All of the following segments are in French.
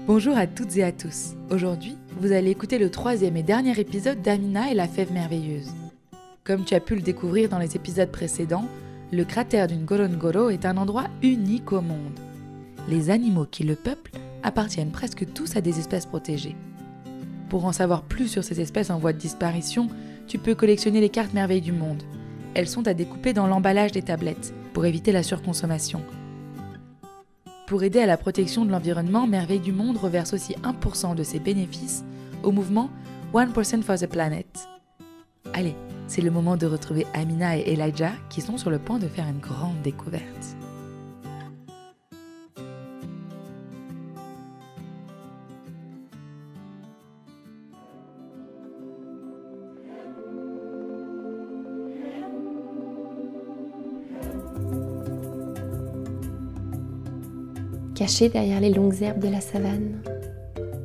Bonjour à toutes et à tous. Aujourd'hui, vous allez écouter le 3e et dernier épisode d'Amina et la fève merveilleuse. Comme tu as pu le découvrir dans les épisodes précédents, le cratère du Ngorongoro est un endroit unique au monde. Les animaux qui le peuplent appartiennent presque tous à des espèces protégées. Pour en savoir plus sur ces espèces en voie de disparition, tu peux collectionner les cartes merveilles du monde. Elles sont à découper dans l'emballage des tablettes pour éviter la surconsommation. Pour aider à la protection de l'environnement, Merveilles du Monde reverse aussi 1% de ses bénéfices au mouvement 1% for the Planet. Allez, c'est le moment de retrouver Amina et Elijah qui sont sur le point de faire une grande découverte. Caché derrière les longues herbes de la savane,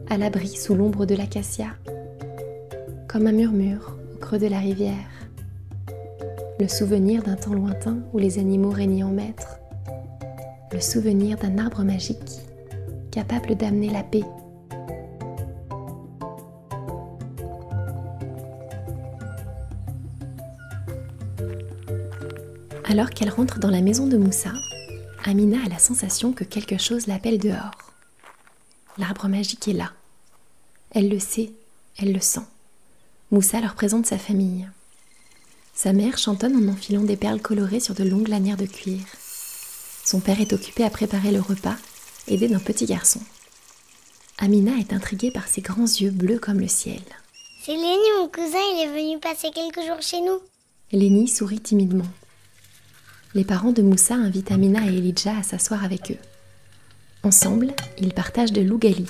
à l'abri sous l'ombre de l'acacia, comme un murmure au creux de la rivière, le souvenir d'un temps lointain où les animaux régnaient en maîtres, le souvenir d'un arbre magique capable d'amener la paix. Alors qu'elle rentre dans la maison de Moussa, Amina a la sensation que quelque chose l'appelle dehors. L'arbre magique est là. Elle le sait, elle le sent. Moussa leur présente sa famille. Sa mère chantonne en enfilant des perles colorées sur de longues lanières de cuir. Son père est occupé à préparer le repas, aidé d'un petit garçon. Amina est intriguée par ses grands yeux bleus comme le ciel. C'est Lenny, mon cousin, il est venu passer quelques jours chez nous. Lenny sourit timidement. Les parents de Moussa invitent Amina et Elijah à s'asseoir avec eux. Ensemble, ils partagent de l'ougali,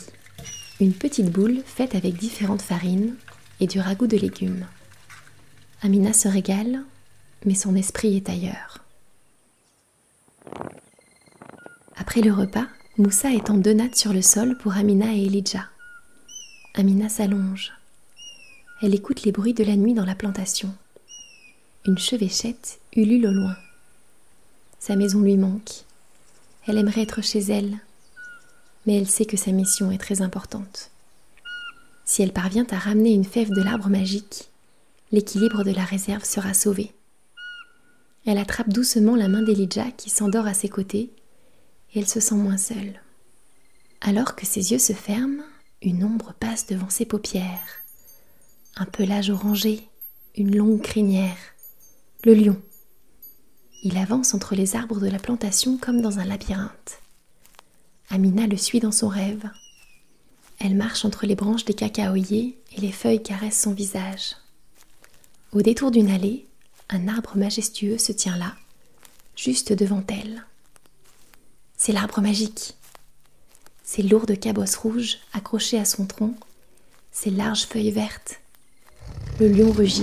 une petite boule faite avec différentes farines et du ragoût de légumes. Amina se régale, mais son esprit est ailleurs. Après le repas, Moussa étend 2 nattes sur le sol pour Amina et Elijah. Amina s'allonge. Elle écoute les bruits de la nuit dans la plantation. Une chevêchette ulule au loin. Sa maison lui manque. Elle aimerait être chez elle, mais elle sait que sa mission est très importante. Si elle parvient à ramener une fève de l'arbre magique, l'équilibre de la réserve sera sauvé. Elle attrape doucement la main d'Elijah qui s'endort à ses côtés et elle se sent moins seule. Alors que ses yeux se ferment, une ombre passe devant ses paupières. Un pelage orangé, une longue crinière. Le lion. Il avance entre les arbres de la plantation comme dans un labyrinthe. Amina le suit dans son rêve. Elle marche entre les branches des cacaoyers et les feuilles caressent son visage. Au détour d'une allée, un arbre majestueux se tient là, juste devant elle. C'est l'arbre magique. Ses lourdes cabosses rouges accrochées à son tronc, ses larges feuilles vertes. Le lion rugit.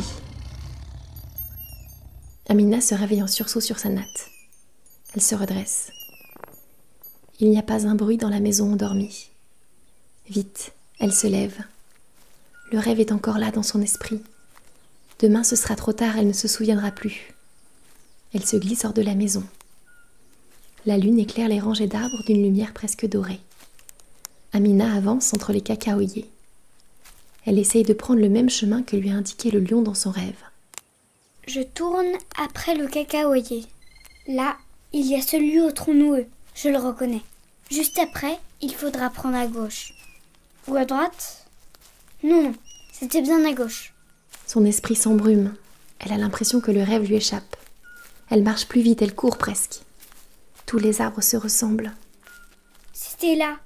Amina se réveille en sursaut sur sa natte. Elle se redresse. Il n'y a pas un bruit dans la maison endormie. Vite, elle se lève. Le rêve est encore là dans son esprit. Demain ce sera trop tard, elle ne se souviendra plus. Elle se glisse hors de la maison. La lune éclaire les rangées d'arbres d'une lumière presque dorée. Amina avance entre les cacaoyers. Elle essaye de prendre le même chemin que lui a indiqué le lion dans son rêve. Je tourne après le cacaoyer. Là, il y a celui au tronc noueux, je le reconnais. Juste après, il faudra prendre à gauche. Ou à droite ? Non, c'était bien à gauche. Son esprit s'embrume. Elle a l'impression que le rêve lui échappe. Elle marche plus vite, elle court presque. Tous les arbres se ressemblent. C'était là.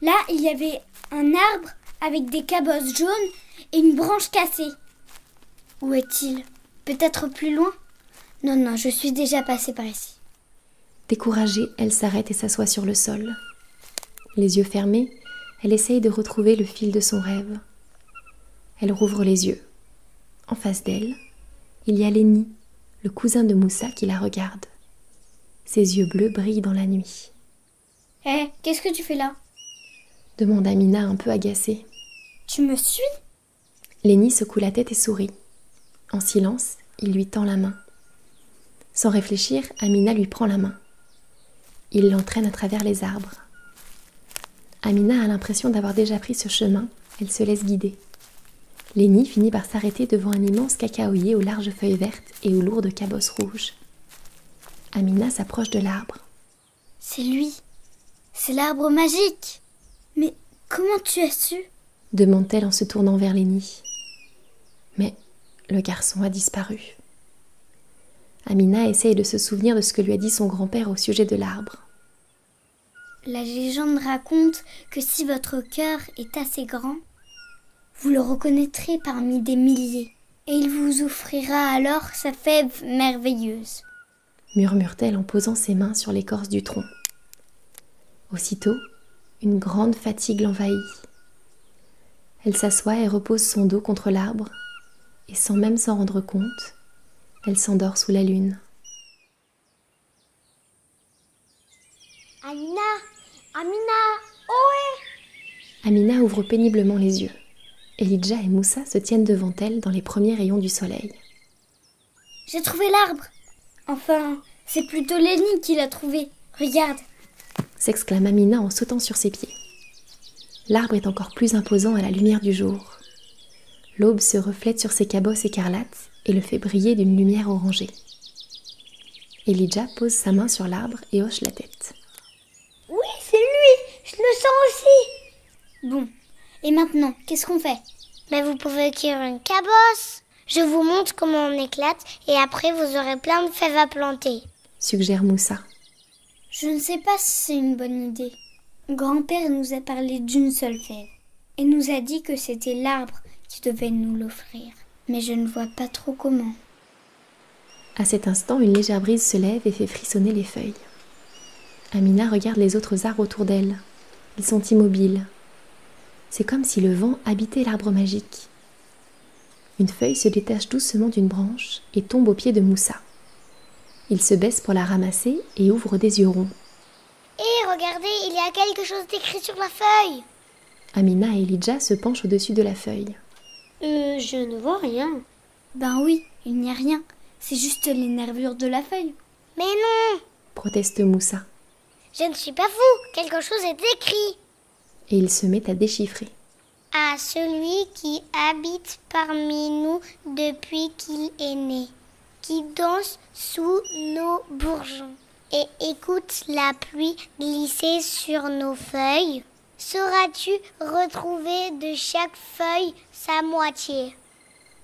Là, il y avait un arbre avec des cabosses jaunes et une branche cassée. Où est-il ? Peut-être plus loin ? Non, je suis déjà passée par ici. Découragée, elle s'arrête et s'assoit sur le sol. Les yeux fermés, elle essaye de retrouver le fil de son rêve. Elle rouvre les yeux. En face d'elle, il y a Lenny, le cousin de Moussa qui la regarde. Ses yeux bleus brillent dans la nuit. « Hé, qu'est-ce que tu fais là ?» demande Amina un peu agacée. « Tu me suis ?» Lenny secoue la tête et sourit. En silence, il lui tend la main. Sans réfléchir, Amina lui prend la main. Il l'entraîne à travers les arbres. Amina a l'impression d'avoir déjà pris ce chemin, elle se laisse guider. Lénie finit par s'arrêter devant un immense cacaoyer aux larges feuilles vertes et aux lourdes cabosses rouges. Amina s'approche de l'arbre. C'est lui. C'est l'arbre magique. Mais comment tu as su ? Demande-t-elle en se tournant vers Lénie. Mais le garçon a disparu. Amina essaye de se souvenir de ce que lui a dit son grand-père au sujet de l'arbre. La légende raconte que si votre cœur est assez grand, vous le reconnaîtrez parmi des milliers, et il vous offrira alors sa fève merveilleuse. Murmure-t-elle en posant ses mains sur l'écorce du tronc. Aussitôt, une grande fatigue l'envahit. Elle s'assoit et repose son dos contre l'arbre, et sans même s'en rendre compte, elle s'endort sous la lune. Amina, ohé ! Amina ouvre péniblement les yeux. Elijah et Moussa se tiennent devant elle dans les premiers rayons du soleil. J'ai trouvé l'arbre. Enfin, c'est plutôt Lénie qui l'a trouvé. Regarde. S'exclame Amina en sautant sur ses pieds. L'arbre est encore plus imposant à la lumière du jour. L'aube se reflète sur ses cabosses écarlates et le fait briller d'une lumière orangée. Elijah pose sa main sur l'arbre et hoche la tête. Oui, c'est lui. Je le sens aussi. Bon, et maintenant, qu'est-ce qu'on fait ? Mais vous pouvez cuire une cabosse. Je vous montre comment on éclate et après vous aurez plein de fèves à planter. Suggère Moussa. Je ne sais pas si c'est une bonne idée. Grand-père nous a parlé d'une seule fève et nous a dit que c'était l'arbre qui devait nous l'offrir. Mais je ne vois pas trop comment. À cet instant, une légère brise se lève et fait frissonner les feuilles. Amina regarde les autres arbres autour d'elle. Ils sont immobiles. C'est comme si le vent habitait l'arbre magique. Une feuille se détache doucement d'une branche et tombe aux pieds de Moussa. Il se baisse pour la ramasser et ouvre des yeux ronds. Et regardez, il y a quelque chose d'écrit sur la feuille. Amina et Elijah se penchent au-dessus de la feuille. Je ne vois rien. Ben oui, il n'y a rien. C'est juste les nervures de la feuille. Mais non, Proteste Moussa. je ne suis pas fou. Quelque chose est écrit. Et il se met à déchiffrer. À celui qui habite parmi nous depuis qu'il est né, qui danse sous nos bourgeons et écoute la pluie glisser sur nos feuilles, sauras-tu retrouver de chaque feuille sa moitié ?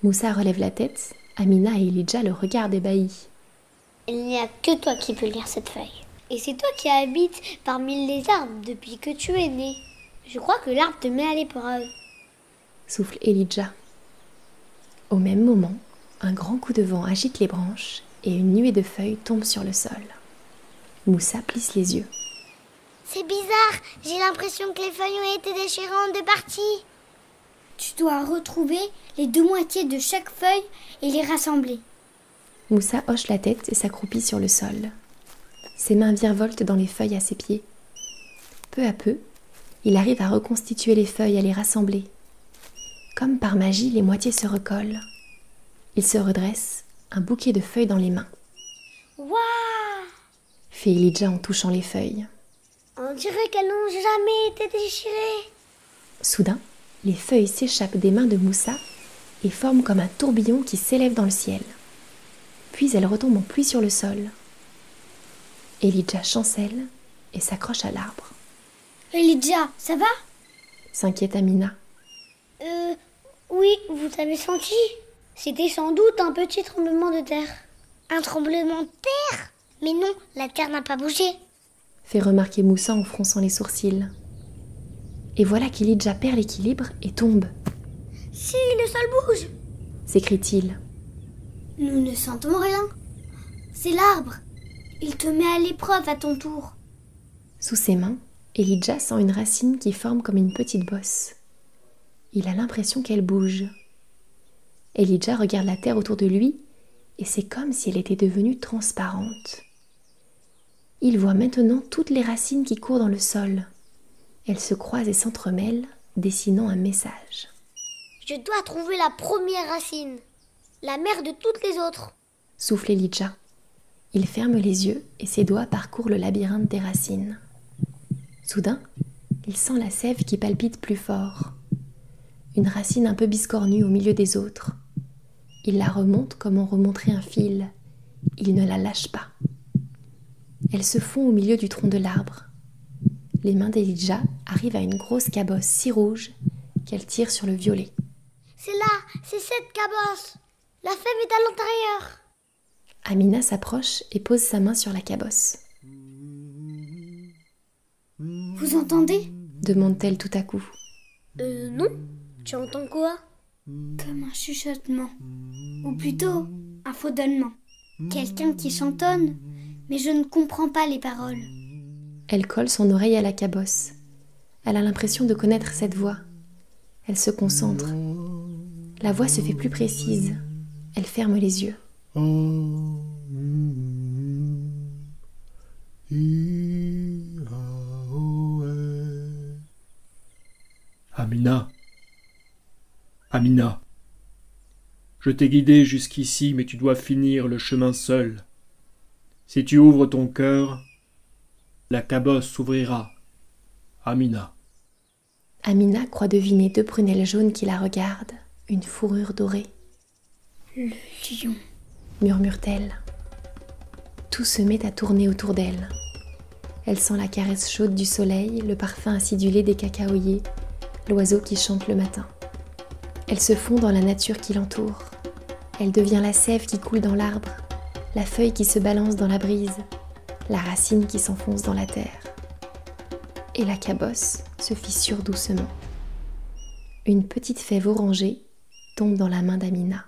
Moussa relève la tête. Amina et Elijah le regardent ébahis. Il n'y a que toi qui peux lire cette feuille. Et c'est toi qui habites parmi les arbres depuis que tu es né. Je crois que l'arbre te met à l'épreuve. Souffle Elijah. Au même moment, un grand coup de vent agite les branches et une nuée de feuilles tombe sur le sol. Moussa plisse les yeux. C'est bizarre, j'ai l'impression que les feuilles ont été déchirées en deux parties. Tu dois retrouver les deux moitiés de chaque feuille et les rassembler. Moussa hoche la tête et s'accroupit sur le sol. Ses mains virevoltent dans les feuilles à ses pieds. Peu à peu, il arrive à reconstituer les feuilles, à les rassembler. Comme par magie, les moitiés se recollent. Il se redresse, un bouquet de feuilles dans les mains. Waouh! Fait Elijah en touchant les feuilles. On dirait qu'elles n'ont jamais été déchirées. Soudain, les feuilles s'échappent des mains de Moussa et forment comme un tourbillon qui s'élève dans le ciel. Puis elles retombent en pluie sur le sol. Elijah chancelle et s'accroche à l'arbre. Elijah, ça va ? S'inquiète Amina. Oui, vous avez senti? C'était sans doute un petit tremblement de terre. Un tremblement de terre? Mais non, la terre n'a pas bougé. Fait remarquer Moussa en fronçant les sourcils. Et voilà qu'Elijah perd l'équilibre et tombe. Si, le sol bouge! S'écrie-t-il. Nous ne sentons rien. C'est l'arbre. Il te met à l'épreuve à ton tour. Sous ses mains, Elijah sent une racine qui forme comme une petite bosse. Il a l'impression qu'elle bouge. Elijah regarde la terre autour de lui et c'est comme si elle était devenue transparente. Il voit maintenant toutes les racines qui courent dans le sol. Elles se croisent et s'entremêlent, dessinant un message. Je dois trouver la première racine, la mère de toutes les autres. Souffle Elijah. Il ferme les yeux et ses doigts parcourent le labyrinthe des racines. Soudain, Il sent la sève qui palpite plus fort. Une racine un peu biscornue au milieu des autres. Il la remonte comme on remonterait un fil. Il ne la lâche pas. Elle se fond au milieu du tronc de l'arbre. Les mains d'Elijah arrivent à une grosse cabosse si rouge qu'elle tire sur le violet. C'est là, c'est cette cabosse. La fève est à l'intérieur. Amina s'approche et pose sa main sur la cabosse. Vous entendez ? Demande-t-elle tout à coup. Non. Tu entends quoi? Comme un chuchotement. Ou plutôt, un fredonnement. Quelqu'un qui chantonne, mais je ne comprends pas les paroles. Elle colle son oreille à la cabosse. Elle a l'impression de connaître cette voix. Elle se concentre. La voix se fait plus précise. Elle ferme les yeux. Amina. Amina. Je t'ai guidé jusqu'ici, mais tu dois finir le chemin seul. Si tu ouvres ton cœur, la cabosse s'ouvrira. Amina. Amina croit deviner deux prunelles jaunes qui la regardent, une fourrure dorée. Le lion, Murmure-t-elle. Tout se met à tourner autour d'elle. Elle sent la caresse chaude du soleil, le parfum acidulé des cacaoyers, l'oiseau qui chante le matin. Elle se fond dans la nature qui l'entoure. Elle devient la sève qui coule dans l'arbre, la feuille qui se balance dans la brise, la racine qui s'enfonce dans la terre. Et la cabosse se fissure doucement. Une petite fève orangée tombe dans la main d'Amina.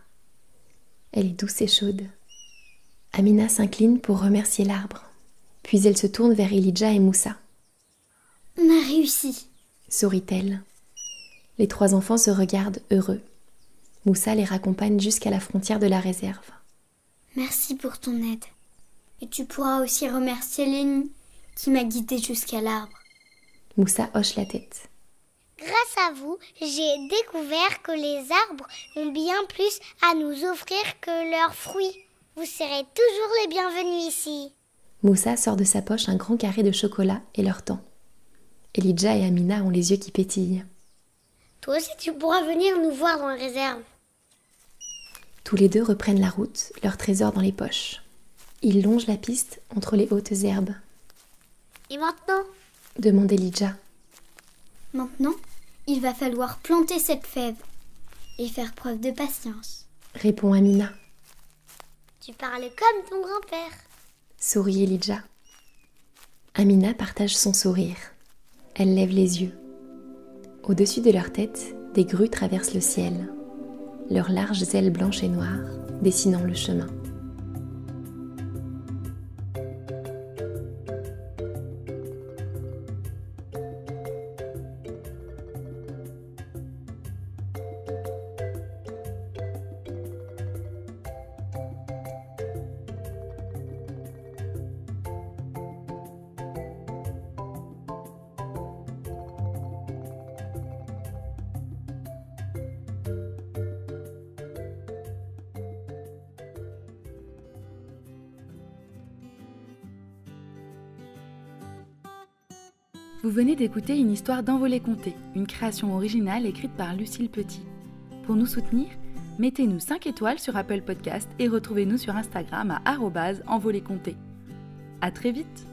Elle est douce et chaude. Amina s'incline pour remercier l'arbre. Puis elle se tourne vers Elijah et Moussa. on a réussi. Sourit-elle. Les trois enfants se regardent heureux. Moussa les raccompagne jusqu'à la frontière de la réserve. Merci pour ton aide. Et tu pourras aussi remercier Lénie qui m'a guidée jusqu'à l'arbre. Moussa hoche la tête. Grâce à vous, j'ai découvert que les arbres ont bien plus à nous offrir que leurs fruits. Vous serez toujours les bienvenus ici. Moussa sort de sa poche un grand carré de chocolat et leur tend. Elijah et Amina ont les yeux qui pétillent. Toi aussi, tu pourras venir nous voir dans la réserve. Tous les deux reprennent la route, leur trésor dans les poches. Ils longent la piste entre les hautes herbes. Et maintenant? Demande Elijah. Maintenant, il va falloir planter cette fève et faire preuve de patience. Répond Amina. Tu parles comme ton grand-père. Sourit Elijah. Amina partage son sourire. Elle lève les yeux. Au-dessus de leur tête, des grues traversent le ciel, leurs larges ailes blanches et noires dessinant le chemin. Vous venez d'écouter une histoire d'Envolée Conté, une création originale écrite par Lucille Petit. Pour nous soutenir, mettez-nous 5 étoiles sur Apple Podcast et retrouvez-nous sur Instagram à @envoléconté. À très vite!